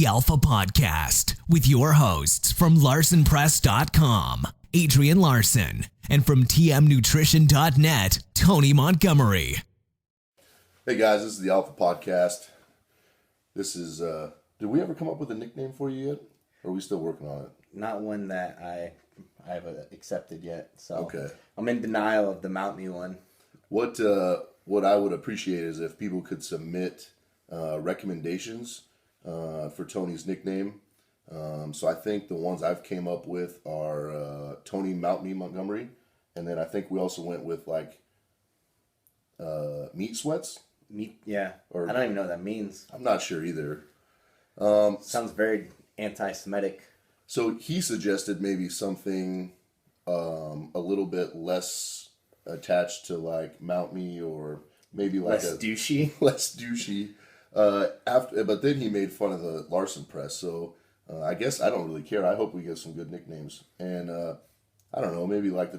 The Alpha Podcast with your hosts from LarsenPress.com, Adrian Larsen, and from TMNutrition.net, Tony Montgomery. Hey guys, this is the Alpha Podcast. This is, did we ever come up with a nickname for you yet? Or are we still working on it? Not one that I've accepted yet. So okay. I'm in denial of the Mount Me one. What I would appreciate is if people could submit recommendations for Tony's nickname. So I think the ones I've came up with are Tony Mount Me Montgomery. And then I think we also went with like meat sweats. Yeah. Or, I don't even know what that means. I'm not sure either. Sounds very anti-Semitic. So he suggested maybe something a little bit less attached to like Mount Me, or maybe like less douchey. Less douchey. But then he made fun of the Larsen press. So I guess I don't really care. I hope we get some good nicknames. And I don't know, maybe like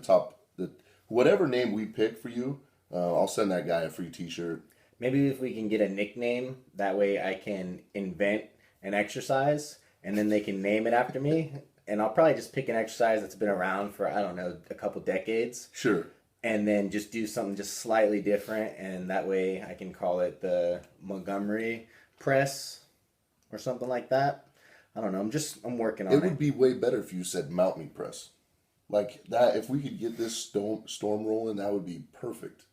whatever name we pick for you, I'll send that guy a free T-shirt. Maybe if we can get a nickname, that way I can invent an exercise, and then they can name it after me. And I'll probably just pick an exercise that's been around for, I don't know, a couple decades. Sure. And then just do something just slightly different, and that way I can call it the Montgomery press or something like that. I don't know. I'm working on it. It would be way better if you said Mount Me press. Like that, if we could get this storm rolling, that would be perfect.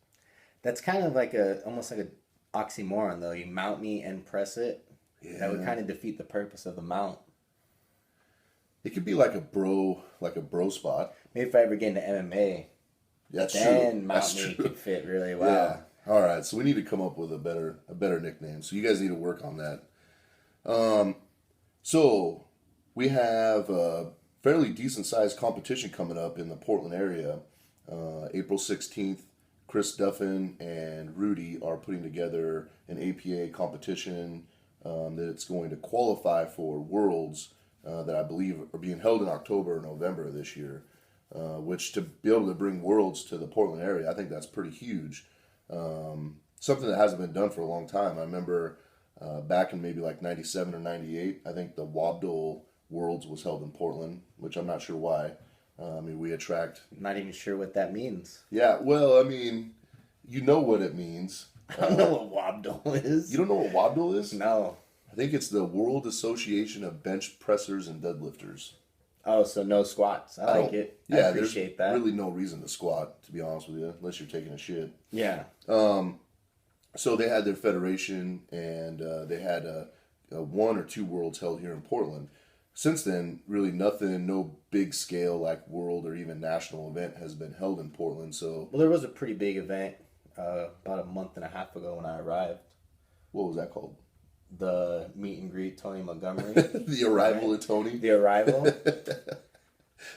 That's kind of like almost like an oxymoron, though. You mount me and press it. Yeah. That would kind of defeat the purpose of the mount. It could be like a bro spot. Maybe if I ever get into MMA, then mount me could fit really well. Yeah. All right. So we need to come up with a better nickname. So you guys need to work on that. So we have a fairly decent sized competition coming up in the Portland area. April 16th. Chris Duffin and Rudy are putting together an APA competition that's going to qualify for Worlds that I believe are being held in October or November of this year, which to be able to bring Worlds to the Portland area, I think that's pretty huge. Something that hasn't been done for a long time. I remember back in maybe like 97 or 98, I think the Wabdol Worlds was held in Portland, which I'm not sure why. We attract... Not even sure what that means. Yeah, well, I mean, you know what it means. I don't know what Wabdol is. You don't know what Wabdol is? No. I think it's the World Association of Bench Pressers and Deadlifters. Oh, so no squats. I like it. Yeah, I appreciate that. There's really no reason to squat, to be honest with you, unless you're taking a shit. Yeah. So they had their federation, and they had a 1 or 2 Worlds held here in Portland. Since then, really nothing, no big scale like world or even national event has been held in Portland. So, well, there was a pretty big event about a month and a half ago when I arrived. What was that called? The meet and greet Tony Montgomery. The arrival of Tony. The arrival.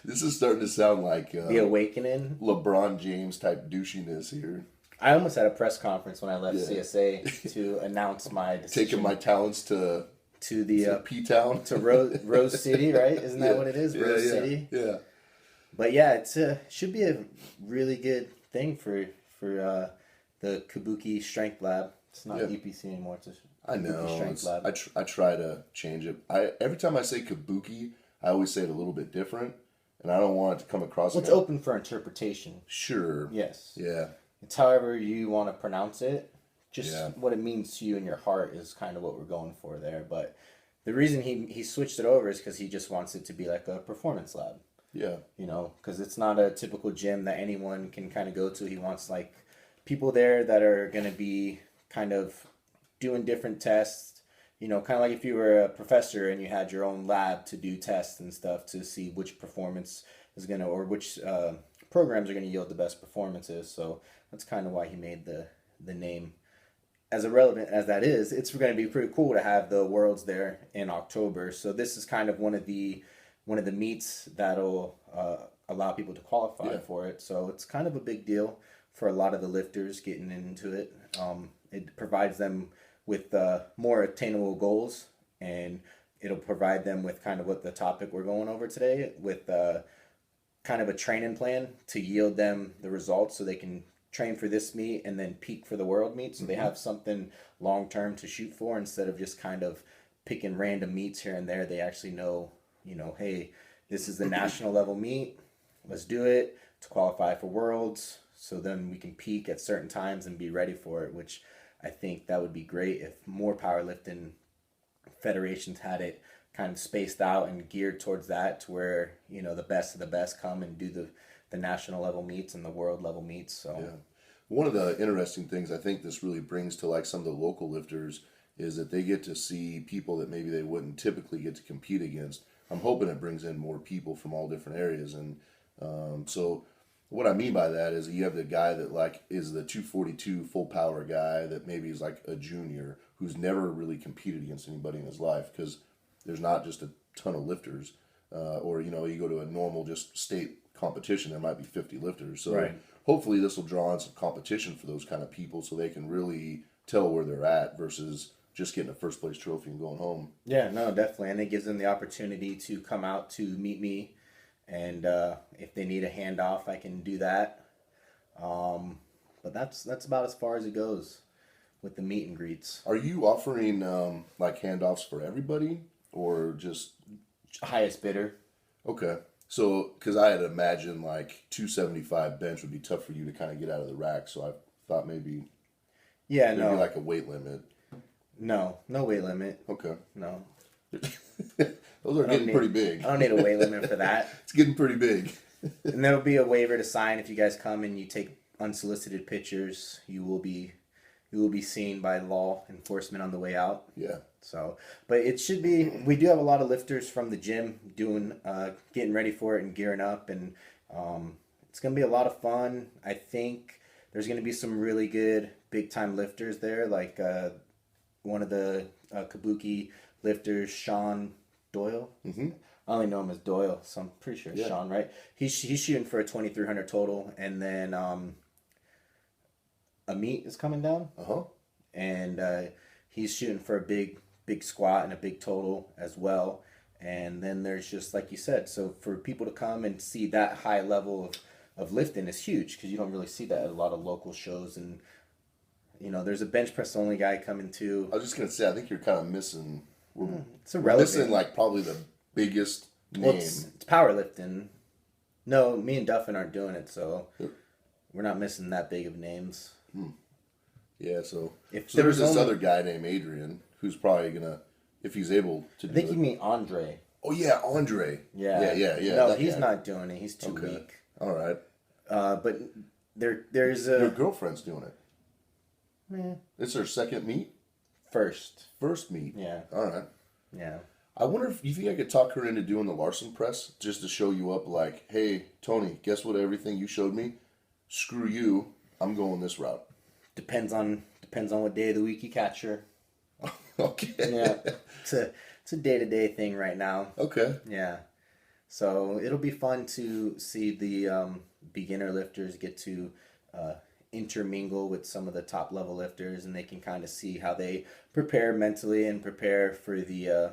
This is starting to sound like the awakening. LeBron James type douchiness here. I almost had a press conference when I left CSA to announce my decision. Taking my talents to the P-Town. To Rose City, right? Isn't that what it is? Rose City? Yeah. But yeah, it should be a really good thing for the Kabuki Strength Lab. It's not EPC anymore. It's I know. Strength Lab. I try to change it. Every time I say Kabuki, I always say it a little bit different, and I don't want it to come across. Well, it's open for interpretation. Sure. Yes. Yeah. It's however you want to pronounce it. Just what it means to you in your heart is kind of what we're going for there. But the reason he switched it over is because he just wants it to be like a performance lab. Yeah. You know, because it's not a typical gym that anyone can kind of go to. He wants like people there that are going to be kind of doing different tests. You know, kind of like if you were a professor and you had your own lab to do tests and stuff to see which performance is going to, or which programs are going to yield the best performances. So that's kind of why he made the name. As irrelevant as that is, it's going to be pretty cool to have the Worlds there in October. So this is kind of one of the meets that'll allow people to qualify for it. So it's kind of a big deal for a lot of the lifters getting into it. It provides them with more attainable goals, and it'll provide them with kind of what the topic we're going over today, with kind of a training plan to yield them the results so they can train for this meet and then peak for the world meet. So they have something long-term to shoot for instead of just kind of picking random meets here and there. They actually know, hey, this is the national level meet. Let's do it to qualify for Worlds. So then we can peak at certain times and be ready for it, which I think that would be great if more powerlifting federations had it kind of spaced out and geared towards that, to where, the best of the best come and do the national level meets and the world level meets. So yeah. One of the interesting things I think this really brings to like some of the local lifters is that they get to see people that maybe they wouldn't typically get to compete against. I'm hoping it brings in more people from all different areas. And so what I mean by that is you have the guy that like is the 242 full power guy that maybe is like a junior who's never really competed against anybody in his life, because there's not just a ton of lifters. Or, you go to a normal just state competition, there might be 50 lifters. So right. Hopefully this will draw in some competition for those kind of people so they can really tell where they're at versus just getting a first place trophy and going home. Yeah, no, definitely. And it gives them the opportunity to come out to meet me. And if they need a handoff, I can do that. But that's about as far as it goes with the meet and greets. Are you offering like handoffs for everybody or just highest bidder? Okay. So, because I had imagined like 275 bench would be tough for you to kind of get out of the rack. So I thought maybe there'd be like a weight limit. No weight limit. Okay. No. Those are getting pretty big. I don't need a weight limit for that. It's getting pretty big. And there'll be a waiver to sign if you guys come and you take unsolicited pictures. You will be seen by law enforcement on the way out. Yeah. So, but it should be. We do have a lot of lifters from the gym getting ready for it and gearing up, and it's gonna be a lot of fun. I think there's gonna be some really good big time lifters there, like one of the Kabuki lifters, Sean Doyle. Mm-hmm. I only know him as Doyle, so I'm pretty sure it's Sean, right? He's shooting for a 2,300 total, and then Amit is coming down. And he's shooting for a big squat and a big total as well. And then there's just, like you said, so for people to come and see that high level of lifting is huge, because you don't really see that at a lot of local shows. And, there's a bench press only guy coming too. I was just going to say, I think you're kind of missing. It's irrelevant. We're missing like probably the biggest name. Well, it's powerlifting. No, me and Duffin aren't doing it, so we're not missing that big of names. Yeah, so If so there's this other guy named Adrian who's probably gonna, if he's able to do it. I think you mean Andre. Oh yeah, Andre. Yeah. No, he's not doing it. He's too weak. All right. But there's a Your girlfriend's doing it. Yeah. It's her second meet? First meet. Yeah. All right. Yeah. I wonder if you think I could talk her into doing the Larsen press just to show you up like, hey, Tony, guess what, everything you showed me? Screw you. I'm going this route. Depends on what day of the week you catch her. Okay. Yeah. It's a day-to-day thing right now. Okay. Yeah. So it'll be fun to see the beginner lifters get to intermingle with some of the top level lifters, and they can kind of see how they prepare mentally and prepare for the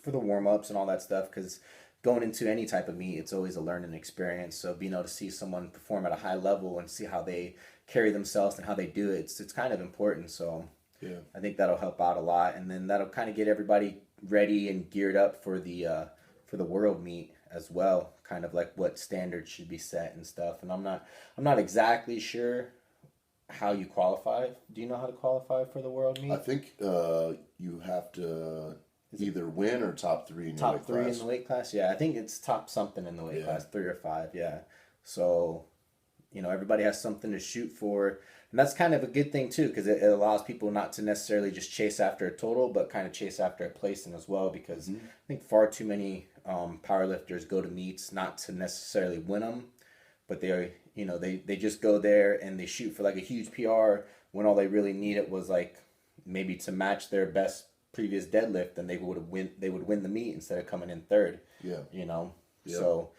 for the warm-ups and all that stuff, because going into any type of meet, it's always a learning experience. So being able to see someone perform at a high level and see how they carry themselves and how they do it, it's kind of important. So yeah, I think that'll help out a lot, and then that'll kind of get everybody ready and geared up for the world meet as well, kind of like what standards should be set and stuff. And I'm not exactly sure how you qualify. Do you know how to qualify for the world meet? I think you have to either win or top three in your weight class. Top three in the weight class? Yeah, I think it's top something in the weight class, 3 or 5, yeah. So, everybody has something to shoot for. And that's kind of a good thing, too, because it allows people not to necessarily just chase after a total, but kind of chase after a placing as well, because I think far too many powerlifters go to meets not to necessarily win them, but they just go there and they shoot for like a huge PR when all they really need it was like maybe to match their best previous deadlift, and they would win the meet instead of coming in third. Yeah. Yep. So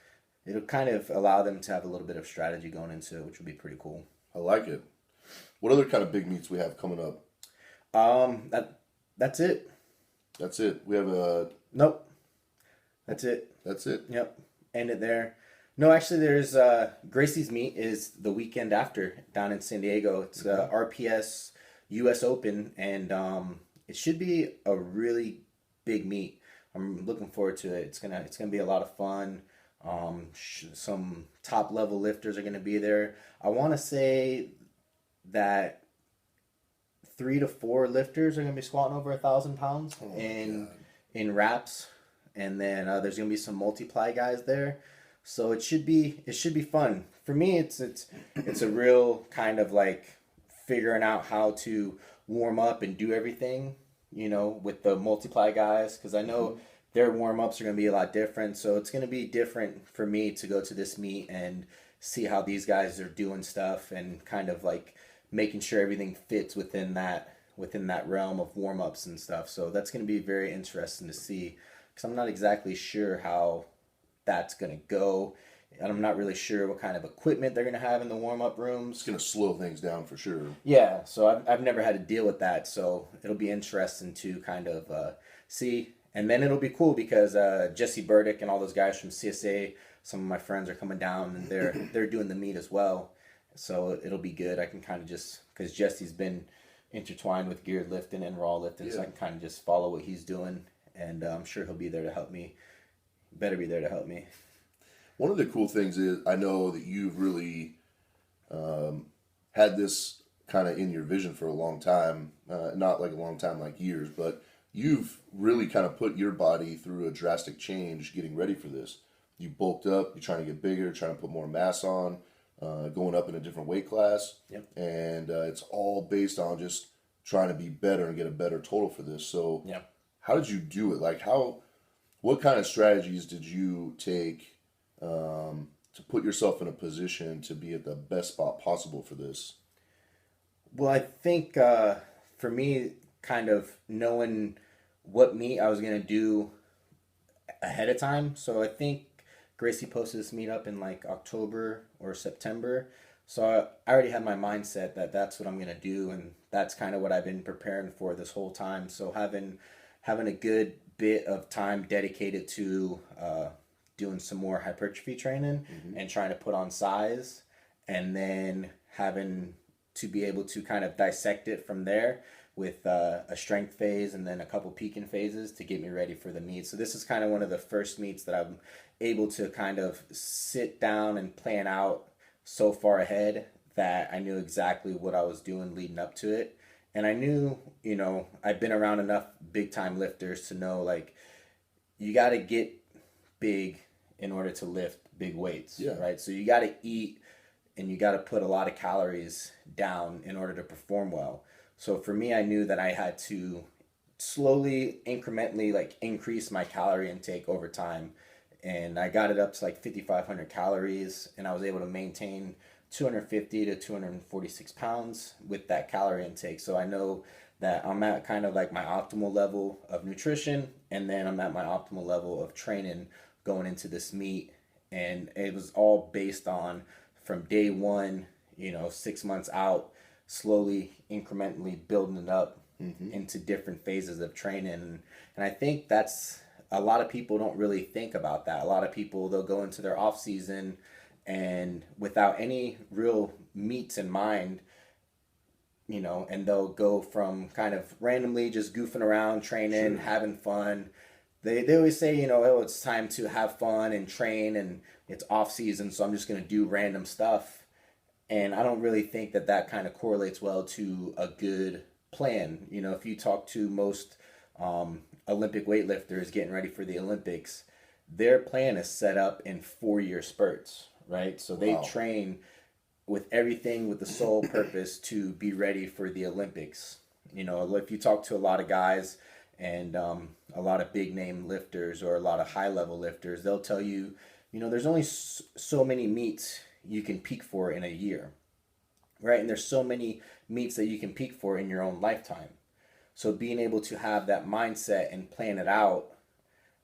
it'll kind of allow them to have a little bit of strategy going into it, which would be pretty cool. I like it. What other kind of big meets we have coming up? That's it. That's it. We have a... Nope. That's it. That's it? Yep. End it there. No, actually, there's Gracie's meet is the weekend after down in San Diego. It's RPS US Open, and it should be a really big meet. I'm looking forward to it. It's gonna be a lot of fun. Some top level lifters are gonna be there. I want to say that 3 to 4 lifters are gonna be squatting over 1,000 pounds in wraps, and then there's gonna be some multiply guys there. So it should be fun. For me, it's a real kind of like figuring out how to warm up and do everything, with the multiply guys, because I know their warm ups are gonna be a lot different. So it's gonna be different for me to go to this meet and see how these guys are doing stuff and kind of like making sure everything fits within that realm of warm ups and stuff. So that's gonna be very interesting to see, because I'm not exactly sure how that's going to go. And I'm not really sure what kind of equipment they're going to have in the warm-up rooms. It's going to slow things down for sure. Yeah, so I've never had to deal with that, so it'll be interesting to kind of see. And then it'll be cool because Jesse Burdick and all those guys from CSA, some of my friends are coming down, and they're doing the meet as well. So it'll be good. I can kind of just, because Jesse's been intertwined with geared lifting and raw lifting, so I can kind of just follow what he's doing, and I'm sure he'll be there to help me. Better be there to help me. One of the cool things is I know that you've really had this kind of in your vision for a long time, not like a long time, like years, but you've really kind of put your body through a drastic change getting ready for this. You bulked up, you're trying to get bigger, trying to put more mass on, going up in a different weight class. Yep. And it's all based on just trying to be better and get a better total for this. So Yep. How did you do it? Like what kind of strategies did you take to put yourself in a position to be at the best spot possible for this? Well, I think for me, kind of knowing what meet I was going to do ahead of time. So I think Gracie posted this meet up in like October or September. So I already had my mindset that that's what I'm going to do, and that's kind of what I've been preparing for this whole time. So having a good bit of time dedicated to doing some more hypertrophy training and trying to put on size, and then having to be able to kind of dissect it from there with a strength phase and then a couple peaking phases to get me ready for the meet. So this is kind of one of the first meets that I'm able to kind of sit down and plan out so far ahead that I knew exactly what I was doing leading up to it. And I knew, I've been around enough big time lifters to know, like, you got to get big in order to lift big weights, right? So you got to eat and you got to put a lot of calories down in order to perform well. So for me, I knew that I had to slowly, incrementally, like, increase my calorie intake over time. And I got it up to like 5,500 calories, and I was able to maintain 250 to 246 pounds with that calorie intake. So I know that I'm at kind of like my optimal level of nutrition, and then I'm at my optimal level of training going into this meet. And it was all based on from day one, 6 months out, slowly, incrementally building it up into different phases of training. And I think that's, a lot of people don't really think about that. A lot of people, they'll go into their off season and without any real meets in mind, and they'll go from kind of randomly just goofing around, training, having fun. They always say, oh, it's time to have fun and train, and it's off season, so I'm just going to do random stuff. And I don't really think that kind of correlates well to a good plan. If you talk to most Olympic weightlifters getting ready for the Olympics, their plan is set up in 4-year spurts, right? So they train with everything with the sole purpose to be ready for the Olympics. If you talk to a lot of guys and a lot of big name lifters or a lot of high level lifters, they'll tell you, there's only so many meets you can peak for in a year, right? And there's so many meets that you can peak for in your own lifetime. So being able to have that mindset and plan it out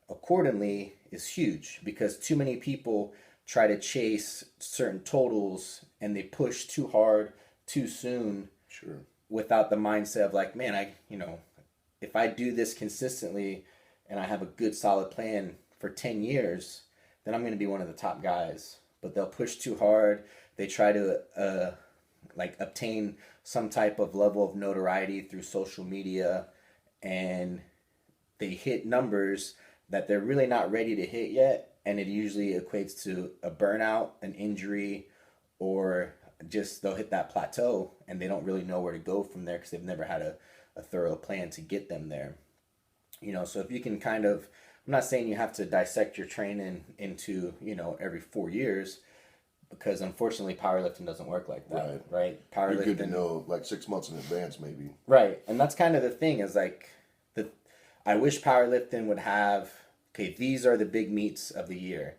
accordingly is huge, because too many people try to chase certain totals and they push too hard too soon without the mindset of like, man, if I do this consistently and I have a good solid plan for 10 years, then I'm going to be one of the top guys. But they'll push too hard. They try to obtain some type of level of notoriety through social media, and they hit numbers that they're really not ready to hit yet, and it usually equates to a burnout, an injury, or just they'll hit that plateau and they don't really know where to go from there because they've never had a thorough plan to get them there. So if you can kind of, I'm not saying you have to dissect your training into, every 4 years, because unfortunately powerlifting doesn't work like that, right? Powerlifting, you're good to know like 6 months in advance, maybe. Right, and that's kind of the thing is like, I wish powerlifting would have, okay, these are the big meets of the year,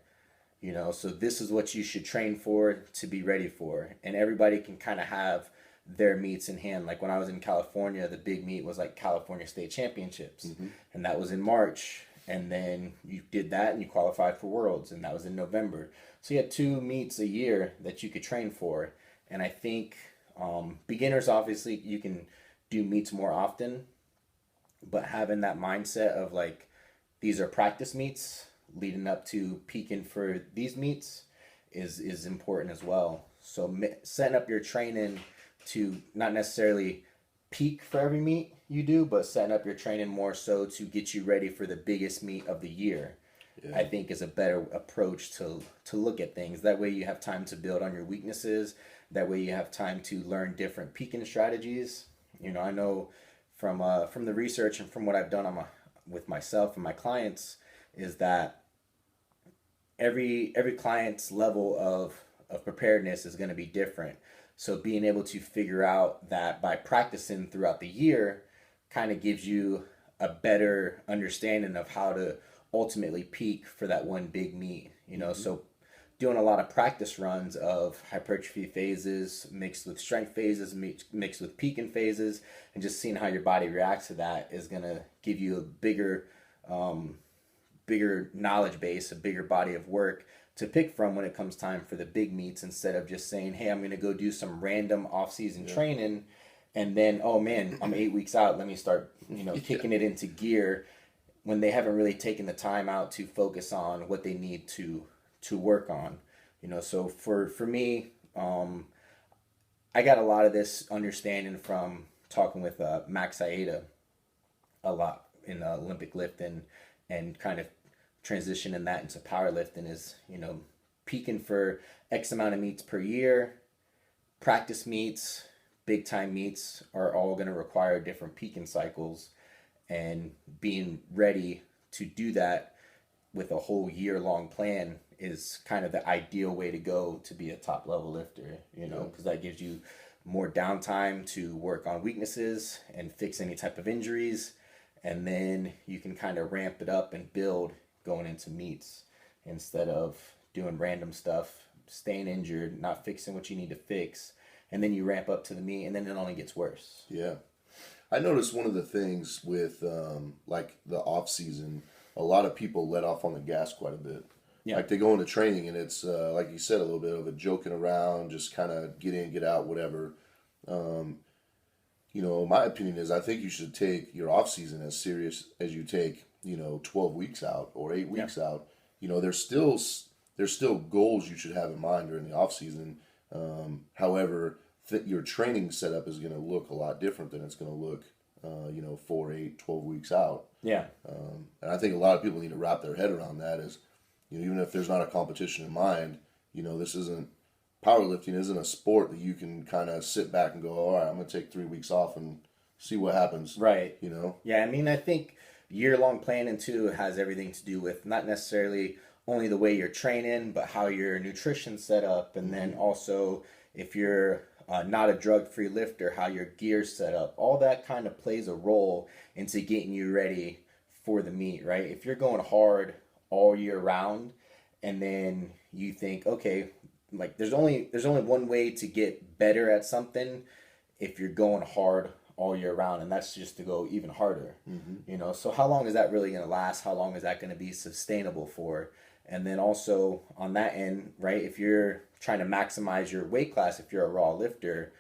so this is what you should train for to be ready for, and everybody can kind of have their meets in hand. Like when I was in California, the big meet was like California State Championships, and that was in March. And then you did that and you qualified for Worlds, and that was in November. So you had 2 meets a year that you could train for. And I think beginners, obviously, you can do meets more often, but having that mindset of like, these are practice meets leading up to peaking for these meets is important as well. So setting up your training to not necessarily peak for every meet you do, but setting up your training more so to get you ready for the biggest meet of the year, I think is a better approach to look at things. That way you have time to build on your weaknesses. That way you have time to learn different peaking strategies. I know from the research and from what I've done with myself and my clients is that every client's level of preparedness is going to be different. So being able to figure out that by practicing throughout the year kind of gives you a better understanding of how to ultimately peak for that one big meet, So doing a lot of practice runs of hypertrophy phases mixed with strength phases, mixed with peaking phases, and just seeing how your body reacts to that is going to give you a bigger knowledge base, a bigger body of work to pick from when it comes time for the big meets, instead of just saying, hey, I'm going to go do some random off-season training, and then, oh man, I'm 8 weeks out, let me start, kicking it into gear, when they haven't really taken the time out to focus on what they need to work on. So for me, I got a lot of this understanding from talking with Max Aida a lot in Olympic lifting, and kind of transitioning that into powerlifting is, peaking for X amount of meets per year. Practice meets, big time meets are all going to require different peaking cycles, and being ready to do that with a whole year long plan is kind of the ideal way to go to be a top level lifter, because that gives you more downtime to work on weaknesses and fix any type of injuries. And then you can kind of ramp it up and build going into meets, instead of doing random stuff, staying injured, not fixing what you need to fix, and then you ramp up to the meet, and then it only gets worse. Yeah. I noticed one of the things with like the off season, a lot of people let off on the gas quite a bit. Yeah. Like they go into training and it's like you said, a little bit of a joking around, just kind of get in, get out, whatever. My opinion is I think you should take your off season as serious as you take 12 weeks out or 8 weeks out. There's still goals you should have in mind during the off season. However, your training setup is going to look a lot different than it's going to look 4, 8, 12 weeks out. Yeah. And I think a lot of people need to wrap their head around that is, even if there's not a competition in mind, powerlifting isn't a sport that you can kind of sit back and go, all right, I'm going to take 3 weeks off and see what happens. Right. Yeah, I think year-long planning too has everything to do with not necessarily only the way you're training, but how your nutrition's set up, and then also if you're not a drug-free lifter, how your gear's set up. All that kind of plays a role into getting you ready for the meet, right? If you're going hard all year round, and then you think, okay, like there's only one way to get better at something if you're going hard all year round, and that's just to go even harder. So how long is that really going to last? How long is that going to be sustainable for? And then also on that end, right, if you're trying to maximize your weight class, if you're a raw lifter,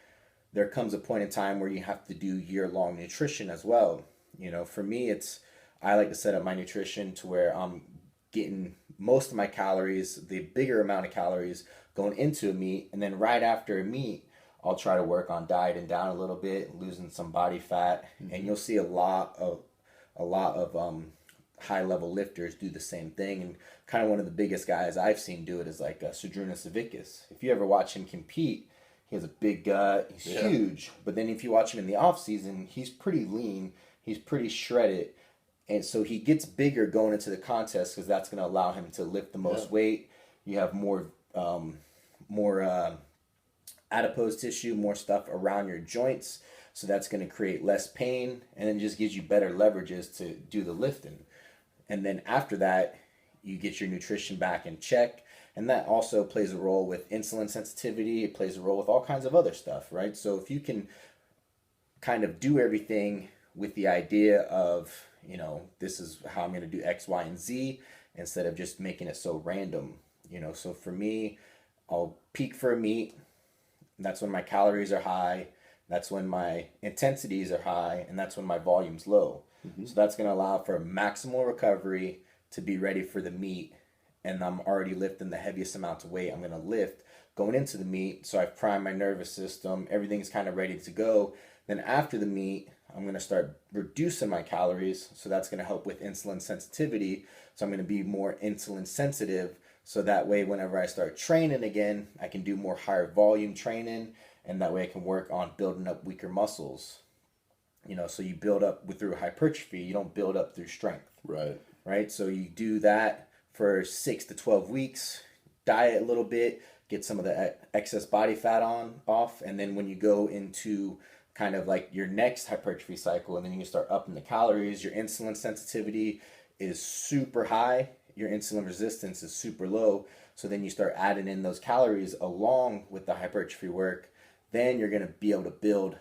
there comes a point in time where you have to do year-long nutrition as well. For me, I like to set up my nutrition to where I'm getting most of my calories, the bigger amount of calories going into a meet, and then right after a meet, I'll try to work on dieting down a little bit, losing some body fat, and you'll see a lot of a lot of high level lifters do the same thing. And kind of one of the biggest guys I've seen do it is like Sudrunas Savickas. If you ever watch him compete, he has a big gut. He's huge. But then if you watch him in the off season, he's pretty lean. He's pretty shredded. And so he gets bigger going into the contest because that's going to allow him to lift the most weight. You have more adipose tissue, more stuff around your joints. So that's going to create less pain and then just gives you better leverages to do the lifting. And then after that, you get your nutrition back in check. And that also plays a role with insulin sensitivity. It plays a role with all kinds of other stuff, right? So if you can kind of do everything with the idea of, you know, this is how I'm going to do X, Y, and Z instead of just making it so random, you know. So for me, I'll peak for a meet. That's when my calories are high. That's when my intensities are high. And that's when my volume's low. Mm-hmm. So that's going to allow for maximal recovery to be ready for the meet. And I'm already lifting the heaviest amount of weight I'm going to lift going into the meet. So I've primed my nervous system. Everything's kind of ready to go. Then after the meet, I'm going to start reducing my calories. So that's going to help with insulin sensitivity. So I'm going to be more insulin sensitive. So that way, whenever I start training again, I can do more higher volume training. And that way I can work on building up weaker muscles. You know, so you build up through hypertrophy. You don't build up through strength. Right. Right. So you do that for 6 to 12 weeks, diet a little bit, get some of the excess body fat off. And then when you go into kind of like your next hypertrophy cycle, and then you can start upping the calories, your insulin sensitivity is super high. Your insulin resistance is super low. So then you start adding in those calories along with the hypertrophy work. Then you're going to be able to build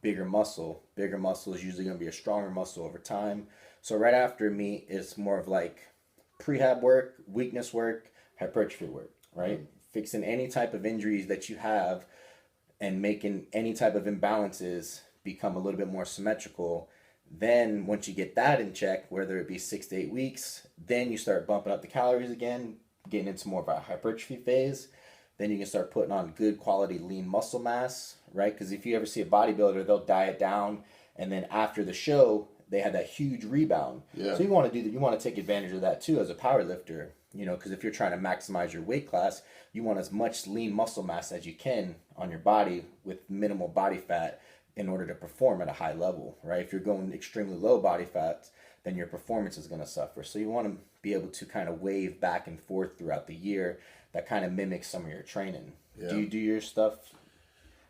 bigger muscle. Bigger muscle is usually going to be a stronger muscle over time. So right after meet, it's more of like prehab work, weakness work, hypertrophy work, right? Fixing any type of injuries that you have and making any type of imbalances become a little bit more symmetrical. Then once you get that in check, whether it be 6 to 8 weeks, then you start bumping up the calories again, getting into more of a hypertrophy phase. Then you can start putting on good quality lean muscle mass, right? Because if you ever see a bodybuilder, they'll diet down, and then after the show, they had that huge rebound. Yeah. So you want to do that. You want to take advantage of that too as a power lifter, you know, because if you're trying to maximize your weight class, you want as much lean muscle mass as you can on your body with minimal body fat in order to perform at a high level, right? If you're going extremely low body fat, then your performance is going to suffer. So you want to be able to kind of wave back and forth throughout the year that kind of mimics some of your training. Yeah. Do you do your stuff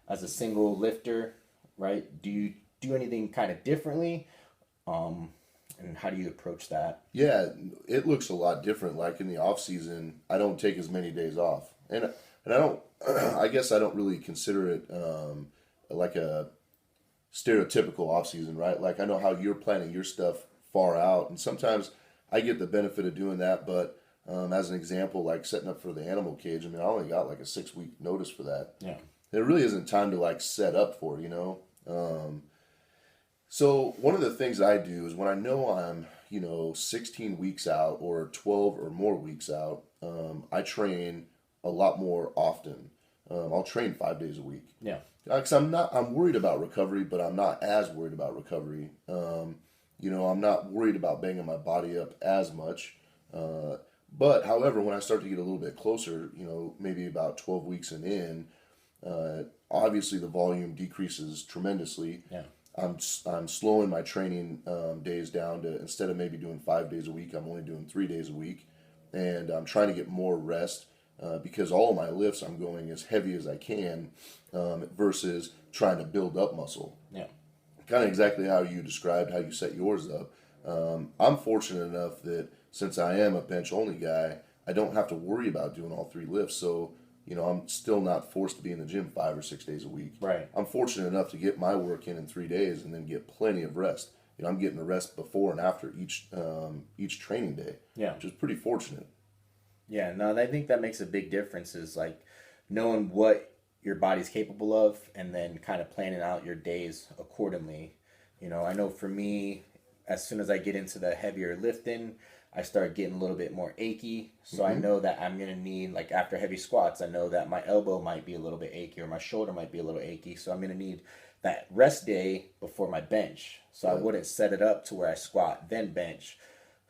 as a single lifter, right? Do you do anything kind of differently? And how do you approach that? Yeah, it looks a lot different. Like in the off season, I don't take as many days off, and I don't. I guess I don't really consider it like a stereotypical off season, right? Like I know how you're planning your stuff far out, and sometimes I get the benefit of doing that. But as an example, like setting up for the animal cage, I mean, I only got like a 6-week notice for that. Yeah, there really isn't time to like set up for, you know. So one of the things I do is when I know I'm, 16 weeks out or 12 or more weeks out, I train a lot more often. I'll train 5 days a week. Yeah. Because I'm worried about recovery, but I'm not as worried about recovery. I'm not worried about banging my body up as much. But however, when I start to get a little bit closer, maybe about 12 weeks and in, obviously the volume decreases tremendously. Yeah. I'm slowing my training days down to, instead of maybe doing 5 days a week, I'm only doing 3 days a week. And I'm trying to get more rest because all of my lifts I'm going as heavy as I can versus trying to build up muscle. Yeah. Kind of exactly how you described how you set yours up. I'm fortunate enough that since I am a bench only guy, I don't have to worry about doing all 3 lifts. So, I'm still not forced to be in the gym 5 or 6 days a week. Right. I'm fortunate enough to get my work in 3 days and then get plenty of rest. I'm getting the rest before and after each training day. Yeah. Which is pretty fortunate. Yeah, no, I think that makes a big difference is like knowing what your body's capable of and then kind of planning out your days accordingly. I know for me, as soon as I get into the heavier lifting, I start getting a little bit more achy. So I know that I'm going to need, like after heavy squats, I know that my elbow might be a little bit achy or my shoulder might be a little achy. So I'm going to need that rest day before my bench. So I wouldn't set it up to where I squat, then bench.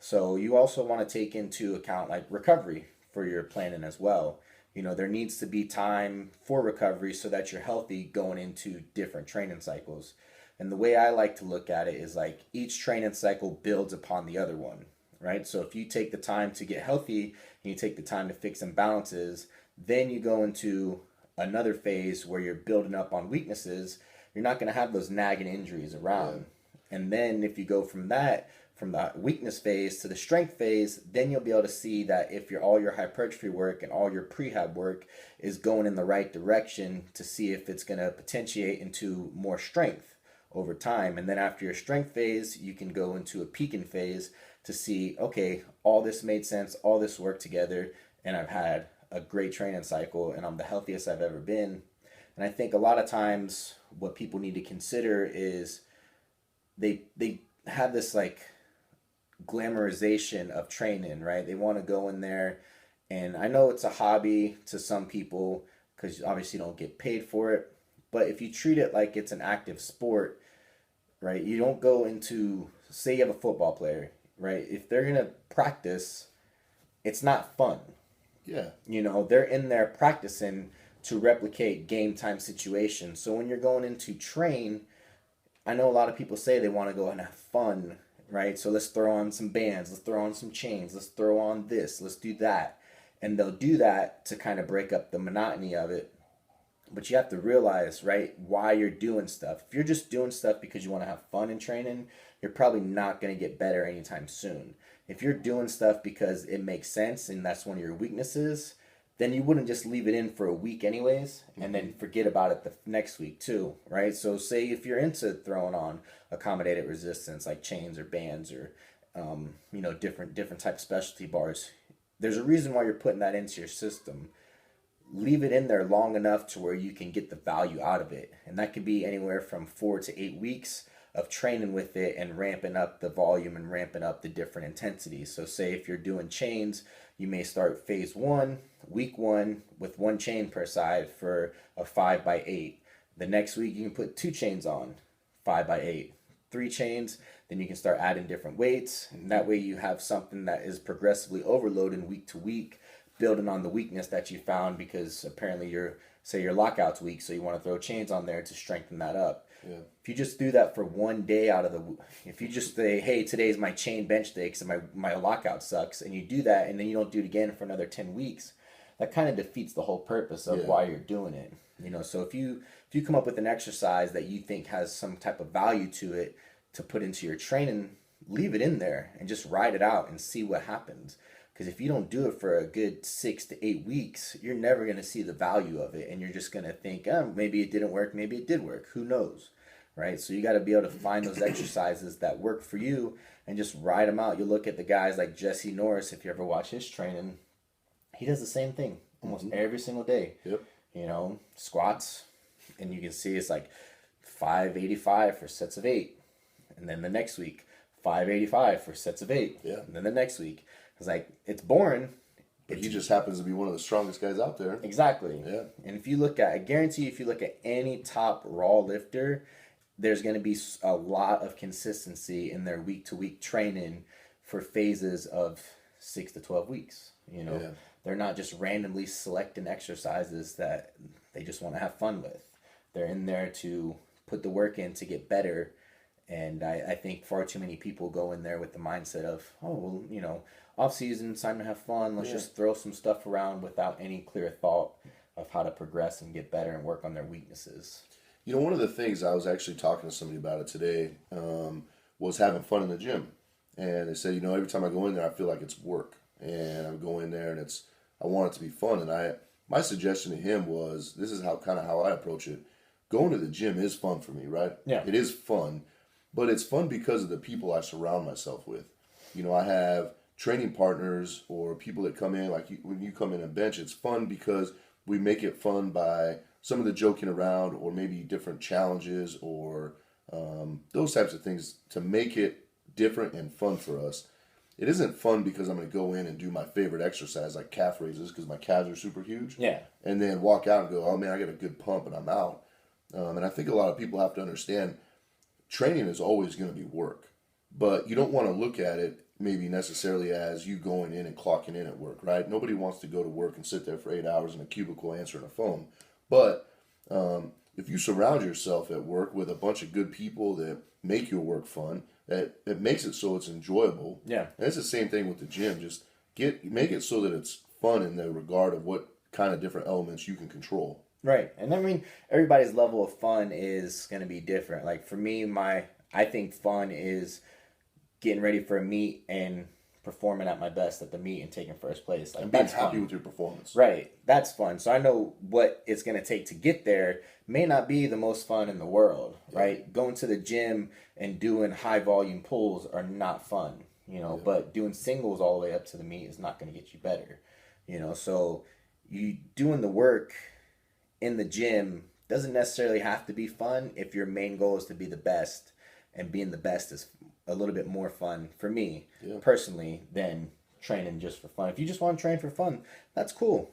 So you also want to take into account like recovery for your planning as well. There needs to be time for recovery so that you're healthy going into different training cycles. And the way I like to look at it is like each training cycle builds upon the other one, right? So if you take the time to get healthy and you take the time to fix imbalances, then you go into another phase where you're building up on weaknesses. You're not going to have those nagging injuries around. And then if you go from the weakness phase to the strength phase, then you'll be able to see that if all your hypertrophy work and all your prehab work is going in the right direction to see if it's going to potentiate into more strength over time. And then after your strength phase, you can go into a peaking phase to see, okay, all this made sense, all this worked together, and I've had a great training cycle and I'm the healthiest I've ever been. And I think a lot of times what people need to consider is they have this like glamorization of training, right? They want to go in there, and I know it's a hobby to some people because obviously you don't get paid for it, but if you treat it like it's an active sport, right? You don't go into, say you have a football player, right? If they're going to practice, it's not fun. Yeah. They're in there practicing to replicate game time situations. So when you're going into train, I know a lot of people say they want to go and have fun, right? So let's throw on some bands, let's throw on some chains, let's throw on this, let's do that. And they'll do that to kind of break up the monotony of it. But you have to realize, right, why you're doing stuff. If you're just doing stuff because you want to have fun in training, you're probably not going to get better anytime soon. If you're doing stuff because it makes sense and that's one of your weaknesses, then you wouldn't just leave it in for a week anyways and then forget about it the next week too, right? So say if you're into throwing on accommodated resistance like chains or bands or different type of specialty bars, there's a reason why you're putting that into your system. Leave it in there long enough to where you can get the value out of it. And that could be anywhere from 4 to 8 weeks of training with it and ramping up the volume and ramping up the different intensities. So say if you're doing chains, you may start phase 1, week 1, with 1 chain per side for a 5x8. The next week you can put 2 chains on, 5x8. 3 chains, then you can start adding different weights. And that way you have something that is progressively overloading week to week, building on the weakness that you found because apparently your lockout's weak, so you want to throw chains on there to strengthen that up. Yeah. If you just do that for one day if you just say, hey, today's my chain bench day because my lockout sucks, and you do that and then you don't do it again for another 10 weeks, that kind of defeats the whole purpose of why you're doing it. So if you come up with an exercise that you think has some type of value to it to put into your training, leave it in there and just ride it out and see what happens. Because if you don't do it for a good 6 to 8 weeks, you're never going to see the value of it. And you're just going to think, maybe it didn't work, maybe it did work. Who knows, right? So you got to be able to find those exercises that work for you and just ride them out. You look at the guys like Jesse Norris, if you ever watch his training, he does the same thing almost every single day. Yep. Squats, and you can see it's like 585 for sets of 8. And then the next week, 585 for sets of 8. Yeah. And then the next week. It's like, it's boring. But he just happens to be one of the strongest guys out there. Exactly. Yeah. And I guarantee you, if you look at any top raw lifter, there's going to be a lot of consistency in their week-to-week training for phases of 6 to 12 weeks. They're not just randomly selecting exercises that they just want to have fun with. They're in there to put the work in to get better. And I think far too many people go in there with the mindset of, off season, it's time to have fun. Let's just throw some stuff around without any clear thought of how to progress and get better and work on their weaknesses. One of the things I was actually talking to somebody about it today was having fun in the gym. And they said, every time I go in there, I feel like it's work. And I go in there and I want it to be fun. And my suggestion to him was, this is how I approach it. Going to the gym is fun for me, right? Yeah. It is fun. But it's fun because of the people I surround myself with. I have training partners or people that come in, like when you come in and bench, it's fun because we make it fun by some of the joking around or maybe different challenges or those types of things to make it different and fun for us. it isn't fun because I'm going to go in and do my favorite exercise like calf raises because my calves are super huge. Yeah. And then walk out and go, oh man, I got a good pump and I'm out. And I think a lot of people have to understand training is always going to be work, but you don't want to look at it maybe necessarily as you going in and clocking in at work, right? Nobody wants to go to work and sit there for 8 hours in a cubicle answering a phone. But if you surround yourself at work with a bunch of good people that make your work fun, that it makes it so it's enjoyable. Yeah. And it's the same thing with the gym. Just make it so that it's fun in the regard of what kind of different elements you can control. Right. And I mean, everybody's level of fun is going to be different. Like for me, I think fun is getting ready for a meet and performing at my best at the meet and taking first place. Like, and being that's happy fun. with your performance. Right. That's fun. So I know what it's going to take to get there may not be the most fun in the world, right? Going to the gym and doing high volume pulls are not fun, but doing singles all the way up to the meet is not going to get you better, so you doing the work in the gym doesn't necessarily have to be fun if your main goal is to be the best, and being the best is a little bit more fun for me personally than training just for fun. If you just want to train for fun, that's cool.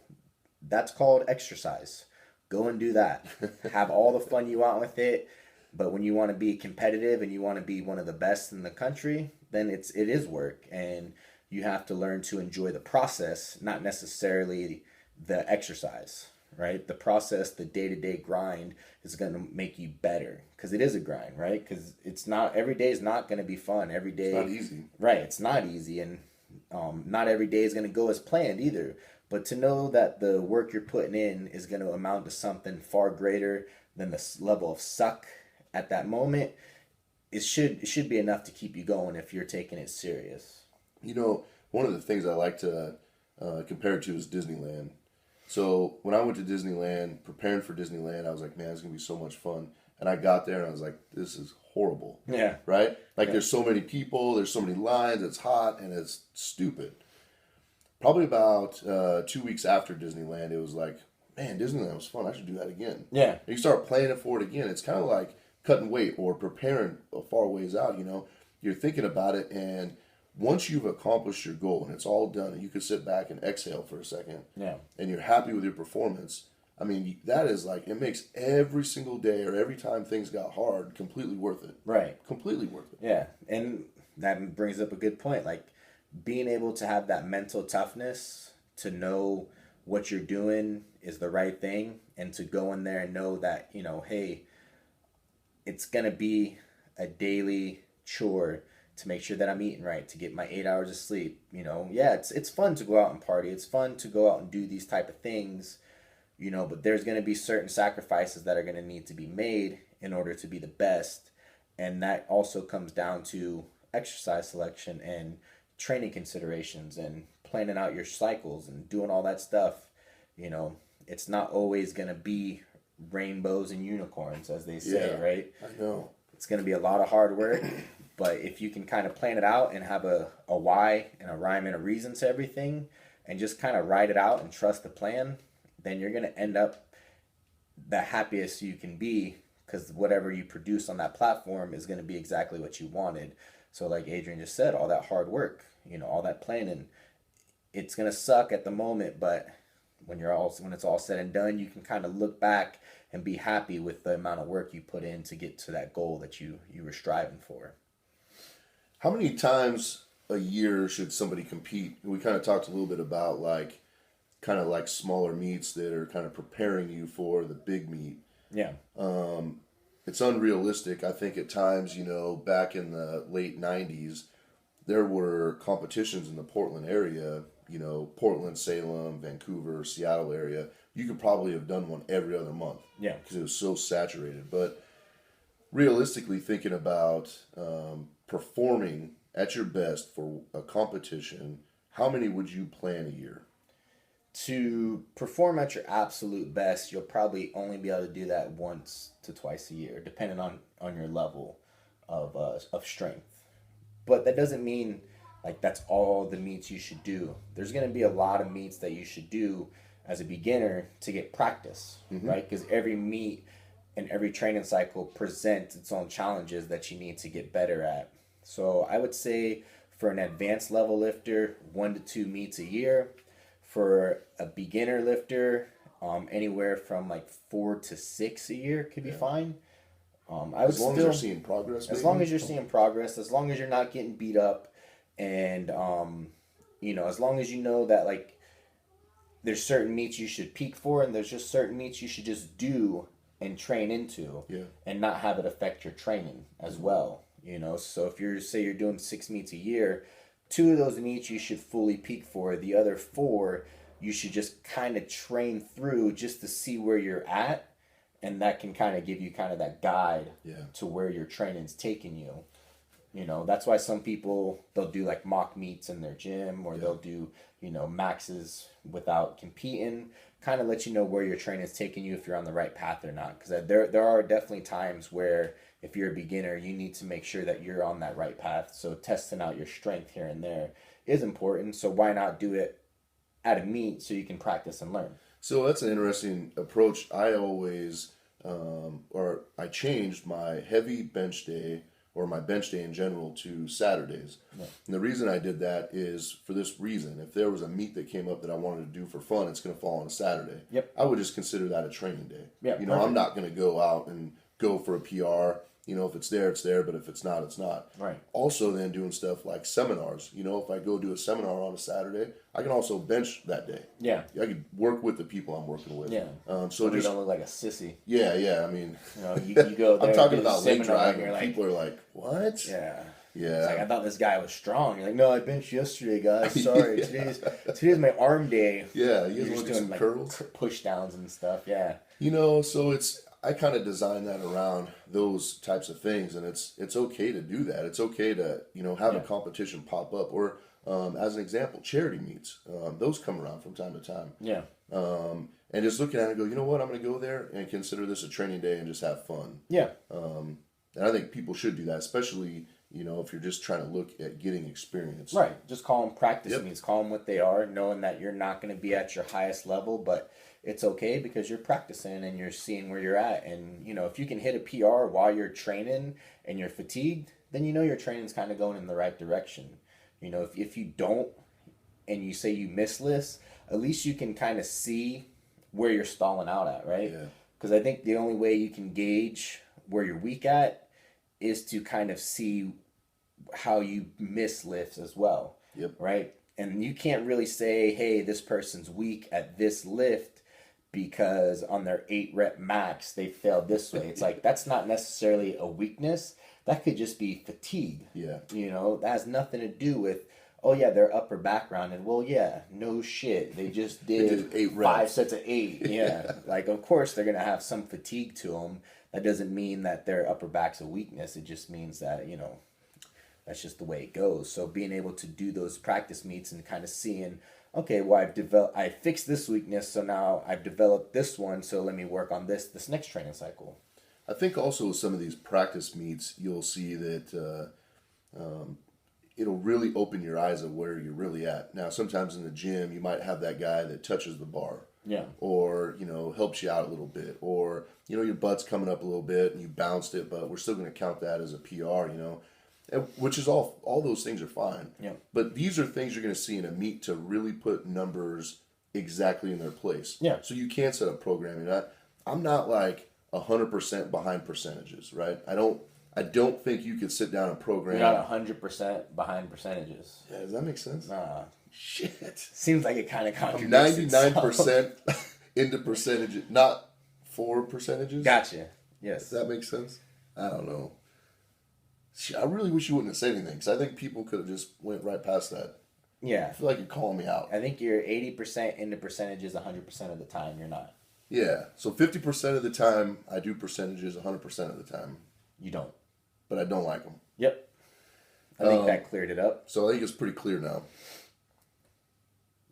That's called exercise. Go and do that. Have all the fun you want with it. But when you want to be competitive and you want to be one of the best in the country, then it is work, and you have to learn to enjoy the process, not necessarily the exercise. Right? The process, the day-to-day grind is going to make you better, because it is a grind, right? Because every day is not going to be fun. Every day, it's not easy. Right? It's not easy, and not every day is going to go as planned either. But to know that the work you're putting in is going to amount to something far greater than the level of suck at that moment, it should be enough to keep you going if you're taking it serious. One of the things I like to compare it to is Disneyland. So when I went to Disneyland, preparing for Disneyland, I was like, man, it's going to be so much fun. And I got there and I was like, this is horrible. Yeah. Right? Like there's so many people, there's so many lines, it's hot, and it's stupid. Probably about 2 weeks after Disneyland, it was like, man, Disneyland was fun. I should do that again. Yeah. And you start planning for it again. It's kind of like cutting weight or preparing a far ways out, You're thinking about it, and once you've accomplished your goal and it's all done and you can sit back and exhale for a second, and you're happy with your performance, I mean, that is like, it makes every single day or every time things got hard completely worth it. Right. Completely worth it. Yeah. And that brings up a good point. Like, being able to have that mental toughness to know what you're doing is the right thing, and to go in there and know that, hey, it's going to be a daily chore to make sure that I'm eating right, to get my 8 hours of sleep. It's fun to go out and party. It's fun to go out and do these type of things, but there's going to be certain sacrifices that are going to need to be made in order to be the best. And that also comes down to exercise selection and training considerations and planning out your cycles and doing all that stuff. It's not always going to be rainbows and unicorns, as they say, right? I know. It's going to be a lot of hard work. But if you can kind of plan it out and have a why and a rhyme and a reason to everything, and just kind of ride it out and trust the plan, then you're going to end up the happiest you can be, because whatever you produce on that platform is going to be exactly what you wanted. So like Adrian just said, all that hard work, all that planning, it's going to suck at the moment, but when it's all said and done, you can kind of look back and be happy with the amount of work you put in to get to that goal that you were striving for. How many times a year should somebody compete? We kind of talked a little bit about kind of like smaller meets that are kind of preparing you for the big meet. Yeah. It's unrealistic. I think at times, back in the late 90s, there were competitions in the Portland area, Portland, Salem, Vancouver, Seattle area. You could probably have done one every other month. Yeah. Because it was so saturated. But realistically, thinking about performing at your best for a competition, how many would you plan a year? To perform at your absolute best, you'll probably only be able to do that once to twice a year, depending on your level of strength. But that doesn't mean like that's all the meets you should do. There's going to be a lot of meets that you should do as a beginner to get practice, right? Because every meet and every training cycle presents its own challenges that you need to get better at. So I would say For an advanced level lifter, 1 to 2 meets a year. For a beginner lifter, anywhere from like 4 to 6 a year could be fine. As long as you're seeing progress. As long as you're seeing progress, as long as you're not getting beat up, and as long as you know that like there's certain meets you should peak for, and there's just certain meets you should just do and train into, and not have it affect your training as well. So if you're doing 6 meets a year, 2 of those meets you should fully peak for. The other 4 you should just kind of train through just to see where you're at, and that can kind of give you kind of that guide to where your training's taking you. That's why some people, they'll do like mock meets in their gym, or they'll do, maxes without competing, kind of let you know where your training's taking you, if you're on the right path or not. Because there are definitely times where if you're a beginner, you need to make sure that you're on that right path. So testing out your strength here and there is important. So why not do it at a meet so you can practice and learn? So that's an interesting approach. I always, I changed my heavy bench day, or my bench day in general, to Saturdays. Yeah. And the reason I did that is for this reason. If there was a meet that came up that I wanted to do for fun, it's going to fall on a Saturday. Yep. I would just consider that a training day. Yeah, I'm not going to go out and go for a PR. If it's there, it's there, but if it's not, it's not. Right. Also then doing stuff like seminars. If I go do a seminar on a Saturday, I can also bench that day. Yeah. I can work with the people I'm working with. Yeah. So you don't look like a sissy. Yeah. I mean, you go there. I'm talking about late drive, and and people are like, what? Yeah. Yeah. It's like, I thought this guy was strong. You're like, no, I benched yesterday, guys. Sorry. Today's my arm day. Yeah. You're just doing like curls, push downs and stuff. Yeah. So I kind of design that around those types of things, and it's okay to do that. It's okay to have a competition pop up, or as an example, charity meets. Those come around from time to time. Yeah. And just looking at it and go, you know what, I'm going to go there and consider this a training day and just have fun. Yeah. And I think people should do that, especially if you're just trying to look at getting experience. Right. Just call them practice meets. Call them what they are, knowing that you're not going to be at your highest level, but it's okay because you're practicing and you're seeing where you're at. And, if you can hit a PR while you're training and you're fatigued, then your training's kind of going in the right direction. If you don't, and you say you miss this, at least you can kind of see where you're stalling out at, right? Yeah. Because I think the only way you can gauge where you're weak at is to kind of see how you miss lifts as well. Yep. Right? And you can't really say, hey, this person's weak at this lift because on their 8-rep max, they failed this way. It's like, that's not necessarily a weakness. That could just be fatigue. Yeah. That has nothing to do with, oh yeah, their upper back rounded. Well, yeah, no shit. They just did 5 sets of 8. Yeah. Like, of course, they're going to have some fatigue to them. That doesn't mean that their upper back's a weakness. It just means that, that's just the way it goes. So being able to do those practice meets and kind of seeing, okay, well, I fixed this weakness, so now I've developed this one, so let me work on this next training cycle. I think also with some of these practice meets, you'll see that it'll really open your eyes of where you're really at. Now, sometimes in the gym, you might have that guy that touches the bar. Yeah. Or, helps you out a little bit. Or, your butt's coming up a little bit and you bounced it, but we're still going to count that as a PR, which is all those things are fine. Yeah. But these are things you're going to see in a meet to really put numbers exactly in their place. Yeah. So you can't set up programming. I'm not like 100% behind percentages, right? I don't think you could sit down and program. You're not 100% behind percentages. Yeah, does that make sense? Nah. Shit. Seems like it kind of contradicts 99% into percentages, not for percentages. Gotcha. Yes. Does that make sense? I don't know. I really wish you wouldn't have said anything, because I think people could have just went right past that. Yeah. I feel like you're calling me out. I think you're 80% into percentages 100% of the time. You're not. Yeah. So 50% of the time, I do percentages 100% of the time. You don't. But I don't like them. Yep. I think that cleared it up. So I think it's pretty clear now.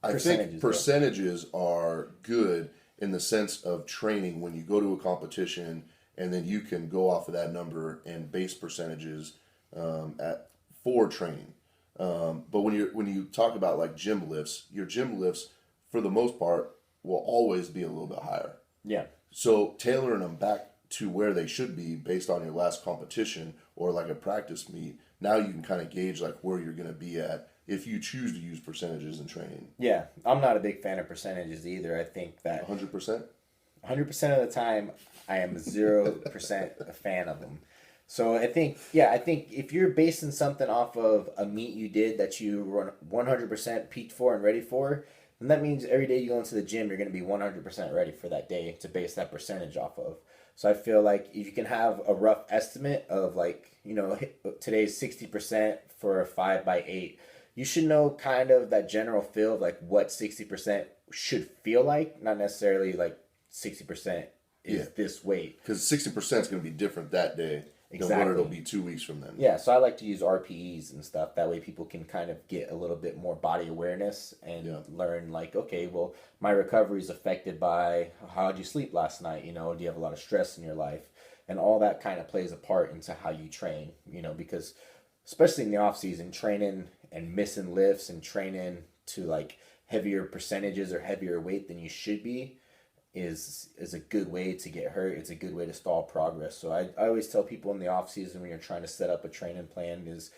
I think percentages are good in the sense of training when you go to a competition, and then you can go off of that number and base percentages for training. But when you talk about like gym lifts, your gym lifts for the most part will always be a little bit higher. Yeah. So tailoring them back to where they should be based on your last competition or like a practice meet now you can kind of gauge like where you're going to be at if you choose to use percentages in training. Yeah, I'm not a big fan of percentages either. I think that 100%? 100% of the time, I am 0% a fan of them. So I think if you're basing something off of a meet you did that you run 100% peaked for and ready for, then that means every day you go into the gym, you're going to be 100% ready for that day to base that percentage off of. So I feel like if you can have a rough estimate of like, today's 60% for a 5x8, you should know kind of that general feel of like what 60% should feel like, not necessarily like 60% is this weight. Because 60% is going to be different that day than what it'll be 2 weeks from then. Yeah, so I like to use RPEs and stuff. That way people can kind of get a little bit more body awareness and learn like, okay, well, my recovery is affected by how did you sleep last night? Do you have a lot of stress in your life? And all that kind of plays a part into how you train, because especially in the off season, training and missing lifts and training to like heavier percentages or heavier weight than you should be is a good way to get hurt. It's a good way to stall progress. So I always tell people in the off season when you're trying to set up a training plan is,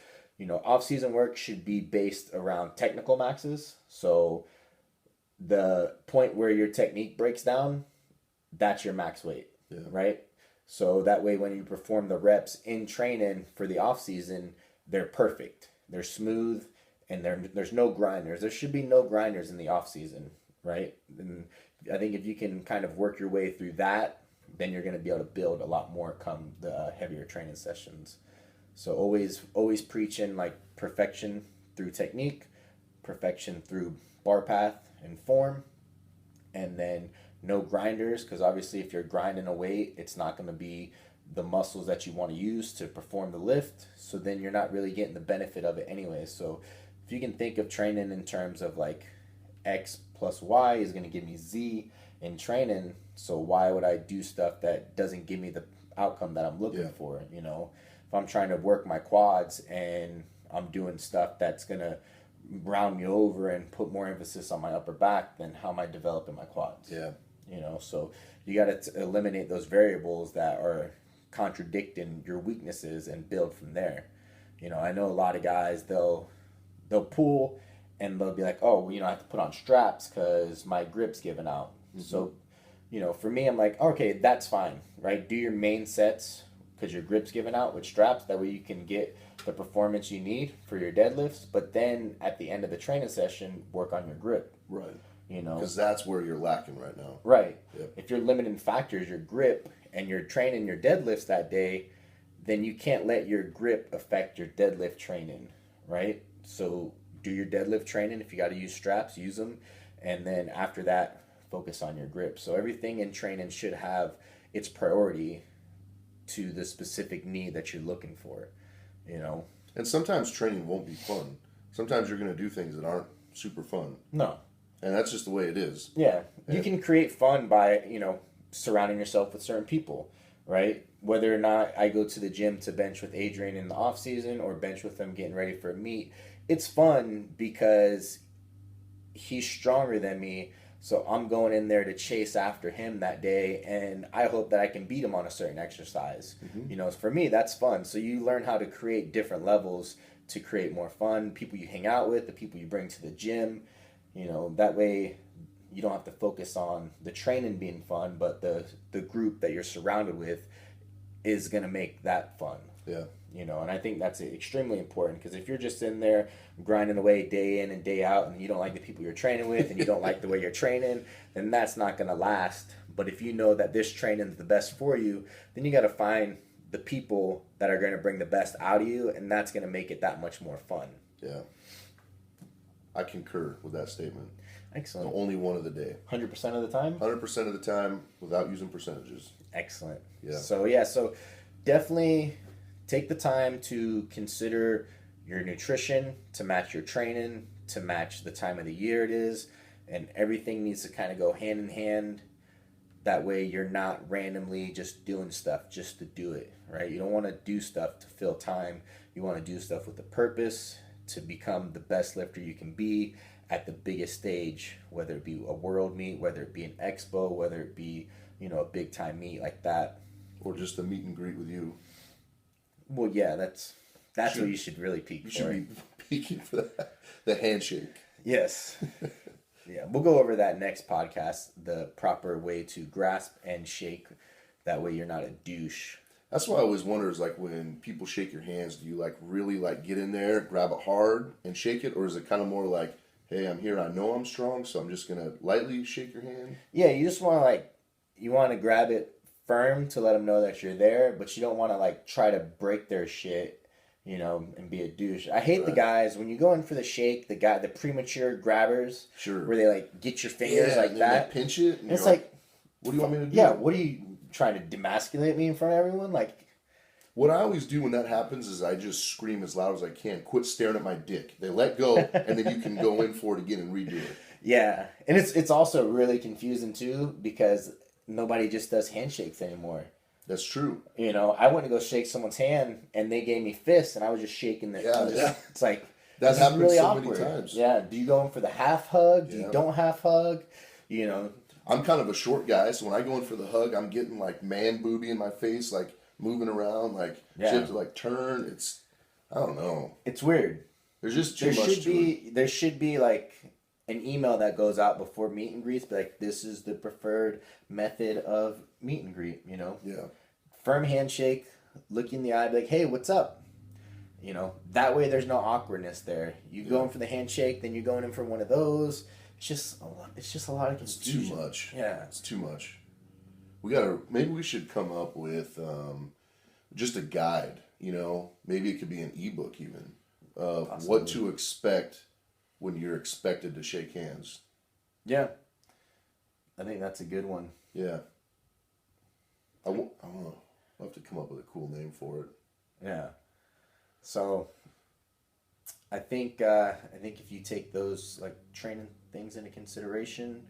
off season work should be based around technical maxes. So the point where your technique breaks down, that's your max weight, right? So that way when you perform the reps in training for the off season, they're perfect. They're smooth and there's no grinders. There should be no grinders in the off season, right? And I think if you can kind of work your way through that, then you're going to be able to build a lot more come the heavier training sessions. So always preaching like perfection through technique, perfection through bar path and form, and then no grinders, because obviously if you're grinding a weight, it's not going to be the muscles that you want to use to perform the lift. So then you're not really getting the benefit of it anyway. So if you can think of training in terms of like X plus Y is going to give me Z in training, so why would I do stuff that doesn't give me the outcome that I'm looking for? If I'm trying to work my quads and I'm doing stuff that's going to round me over and put more emphasis on my upper back, then how am I developing my quads? So you got to eliminate those variables that are contradicting your weaknesses and build from there. I know a lot of guys, they'll pull and they'll be like, oh, I have to put on straps because my grip's giving out. Mm-hmm. So, for me, I'm like, okay, that's fine, right? Do your main sets because your grip's giving out with straps. That way you can get the performance you need for your deadlifts. But then at the end of the training session, work on your grip. Right. Because that's where you're lacking right now. Right. Yep. If your limiting factor is your grip and you're training your deadlifts that day, then you can't let your grip affect your deadlift training, right? So do your deadlift training. If you got to use straps, use them. And then after that, focus on your grip. So everything in training should have its priority to the specific need that you're looking for, And sometimes training won't be fun. Sometimes you're going to do things that aren't super fun. No. And that's just the way it is. Yeah. You can create fun by, surrounding yourself with certain people, right? Whether or not I go to the gym to bench with Adrian in the off season or bench with him getting ready for a meet, it's fun because he's stronger than me. So I'm going in there to chase after him that day, and I hope that I can beat him on a certain exercise. Mm-hmm. For me, that's fun. So you learn how to create different levels to create more fun. People you hang out with, the people you bring to the gym, that way you don't have to focus on the training being fun, but the group that you're surrounded with is going to make that fun. Yeah. And I think that's extremely important, because if you're just in there grinding away day in and day out and you don't like the people you're training with and you don't like the way you're training, then that's not going to last. But if you know that this training is the best for you, then you got to find the people that are going to bring the best out of you, and that's going to make it that much more fun. Yeah. I concur with that statement. Excellent. The only one of the day. 100% of the time? 100% of the time without using percentages. Excellent. Yeah. So definitely take the time to consider your nutrition to match your training, to match the time of the year it is, and everything needs to kind of go hand in hand. That way you're not randomly just doing stuff just to do it, right? You don't want to do stuff to fill time. You want to do stuff with a purpose to become the best lifter you can be at the biggest stage, whether it be a world meet, whether it be an expo, whether it be, a big time meet like that. Or just a meet and greet with you. Well, yeah, that's That's what you should really peak for. You should be peaking for that. The handshake. Yes. Yeah, we'll go over that next podcast, the proper way to grasp and shake. That way you're not a douche. That's why I always wonder is like when people shake your hands, do you like really like get in there, grab it hard and shake it? Or is it kind of more like, hey, I'm here, I know I'm strong, so I'm just going to lightly shake your hand? Yeah, you just want to you want to grab it firm to let them know that you're there, but you don't want to try to break their shit, and be a douche. I hate the guys when you go in for the shake, the premature grabbers, sure, where they get your fingers like that, they pinch it, and it's what do you want me to do? Yeah, what are you trying to demasculate me in front of everyone? What I always do when that happens is I just scream as loud as I can. Quit staring at my dick. They let go, and then you can go in for it again and redo it. Yeah, and it's also really confusing too because nobody just does handshakes anymore. That's true. I went to go shake someone's hand, and they gave me fists, and I was just shaking their fist. Yeah. It's like, that happens really so awkward. many times. Yeah. Do you go in for the half hug? Do you don't half hug? I'm kind of a short guy, so when I go in for the hug, I'm getting man booby in my face, moving around, shit to turn. It's, I don't know. It's weird. There's just too much to it. There should be an email that goes out before meet and greets, this is the preferred method of meet and greet, Yeah. Firm handshake, look in the eye, be like, hey, what's up? That way there's no awkwardness there. You going for the handshake, then you're going in for one of those. It's just a lot of confusion. It's too much. Yeah. It's too much. Maybe we should come up with just a guide, maybe it could be an ebook even, of Possibly. what to expect when you're expected to shake hands. Yeah. I think that's a good one. Yeah. I don't know. I'll have to come up with a cool name for it. Yeah. So I think if you take those training things into consideration,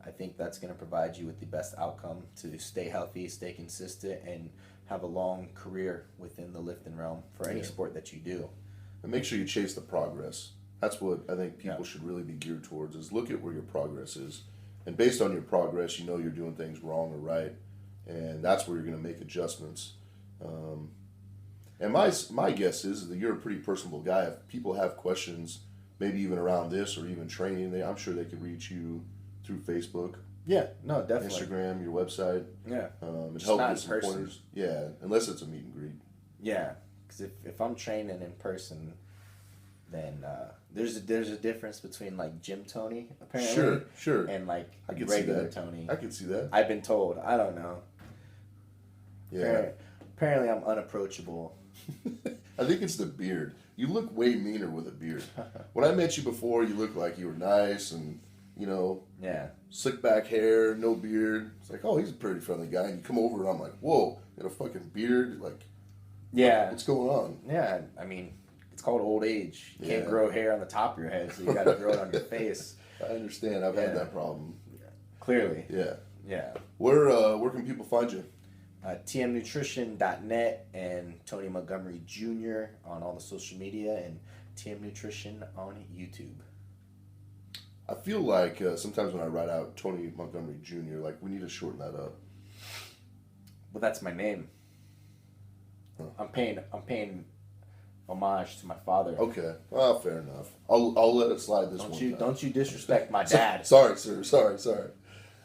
I think that's going to provide you with the best outcome to stay healthy, stay consistent, and have a long career within the lifting realm for any sport that you do. And make sure you chase the progress. That's what I think people should really be geared towards, is look at where your progress is. And based on your progress, you're doing things wrong or right. And that's where you're going to make adjustments. And my guess is that you're a pretty personable guy. If people have questions, maybe even around this or even training, I'm sure they could reach you through Facebook. Yeah, no, definitely. Instagram, your website. Yeah. And help with some pointers. Yeah, unless it's a meet and greet. Yeah, because if I'm training in person, then there's a difference between Gym Tony apparently. Sure. And I could regular see that. Tony. I could see that. I've been told. I don't know. Yeah. Apparently I'm unapproachable. I think it's the beard. You look way meaner with a beard. When I met you before, you looked like you were nice and, Yeah. slick back hair, no beard. It's like, oh, he's a pretty friendly guy. And you come over and I'm like, whoa, got a fucking beard? Yeah. What's going on? Yeah, I mean, it's called old age. You can't Yeah. grow hair on the top of your head, so you got to grow it on your face. I understand. I've had that problem. Clearly. Yeah. Yeah. Where can people find you? TMNutrition.net and Tony Montgomery Jr. on all the social media and TM Nutrition on YouTube. I feel like sometimes when I write out Tony Montgomery Jr., we need to shorten that up. Well, that's my name. Huh. I'm paying homage to my father. Okay. Well, fair enough. I'll let it slide this one time. Don't you disrespect my dad. Sorry, sir. Sorry.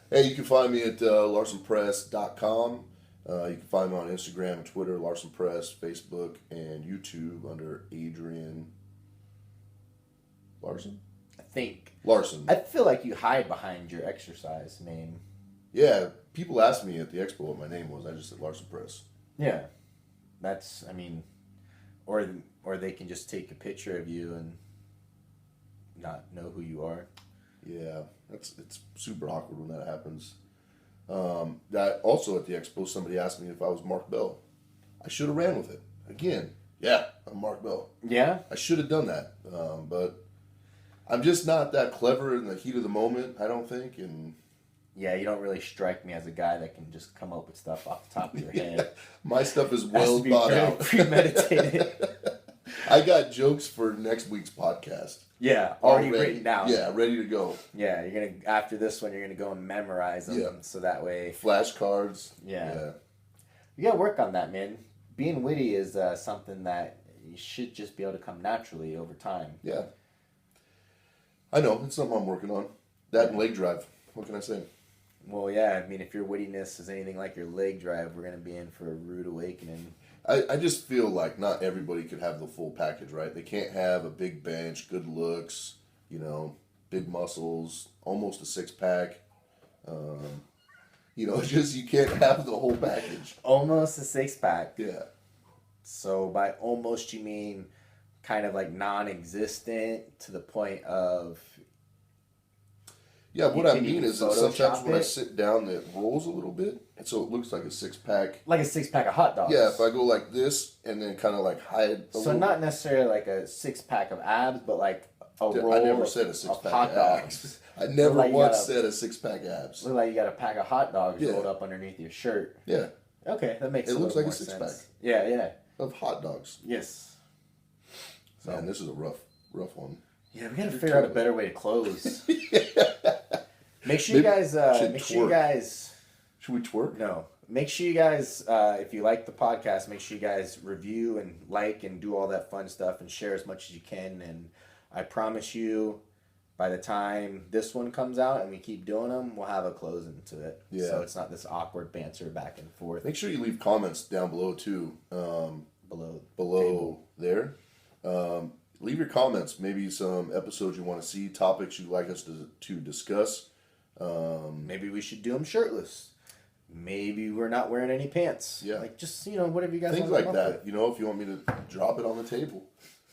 Hey, you can find me at larsenpress.com. You can find me on Instagram and Twitter, Larsen Press, Facebook, and YouTube under Adrian Larsen. Larsen. I feel like you hide behind your exercise name. Yeah, people asked me at the expo what my name was. I just said Larsen Press. Yeah, or they can just take a picture of you and not know who you are. Yeah, it's super awkward when that happens. That also at the expo, somebody asked me if I was Mark Bell. I should have ran with it. Again, yeah, I'm Mark Bell. Yeah? I should have done that. But I'm just not that clever in the heat of the moment, I don't think. And yeah, you don't really strike me as a guy that can just come up with stuff off the top of your head. My stuff is well thought out. Premeditated. I got jokes for next week's podcast. Yeah, already written down. Yeah, ready to go. Yeah, after this one, you're gonna go and memorize them, so that way. Flashcards. Yeah. You gotta work on that, man. Being witty is something that you should just be able to come naturally over time. Yeah. I know. It's something I'm working on. That and leg drive. What can I say? Well, yeah. I mean, if your wittiness is anything like your leg drive, we're going to be in for a rude awakening. I just feel like not everybody could have the full package, right? They can't have a big bench, good looks, big muscles, almost a six-pack. Just you can't have the whole package. Almost a six-pack. Yeah. So by almost, you mean kind of like non-existent to the point of... Yeah, what I mean is that sometimes when I sit down, it rolls a little bit, and so it looks like a six-pack. Like a six-pack of hot dogs. Yeah, if I go like this and then kind of like hide a So little. not necessarily like a six-pack of abs, but like a roll I never said a of six-pack hot of dogs. abs. I never Like once said a six-pack abs. Look like you got a pack of hot dogs Yeah. rolled up underneath your shirt. Yeah. Okay, that makes It a looks little like a more six-pack. sense. Yeah. Of hot dogs. Yes. So, Man, this is a rough one. yeah, we gotta figure out a better way to close. Make sure Maybe you guys. Should we twerk? No. Make sure you guys, if you like the podcast, make sure you guys review and like and do all that fun stuff and share as much as you can. And I promise you, by the time this one comes out and we keep doing them, we'll have a closing to it. Yeah. So it's not this awkward banter back and forth. Make sure you leave comments down below too. Below Below there. Leave your comments. Maybe some episodes you want to see, topics you'd like us to discuss. Maybe we should do them shirtless. Maybe we're not wearing any pants. Yeah. Like, just, whatever you guys Things want like to come that. up with. If you want me to drop it on the table.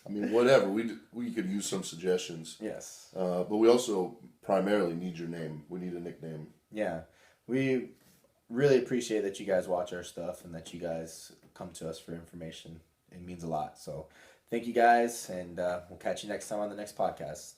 I mean, whatever. We could use some suggestions. Yes. But we also primarily need your name. We need a nickname. Yeah. We really appreciate that you guys watch our stuff and that you guys come to us for information. It means a lot. So thank you guys, and we'll catch you next time on the next podcast.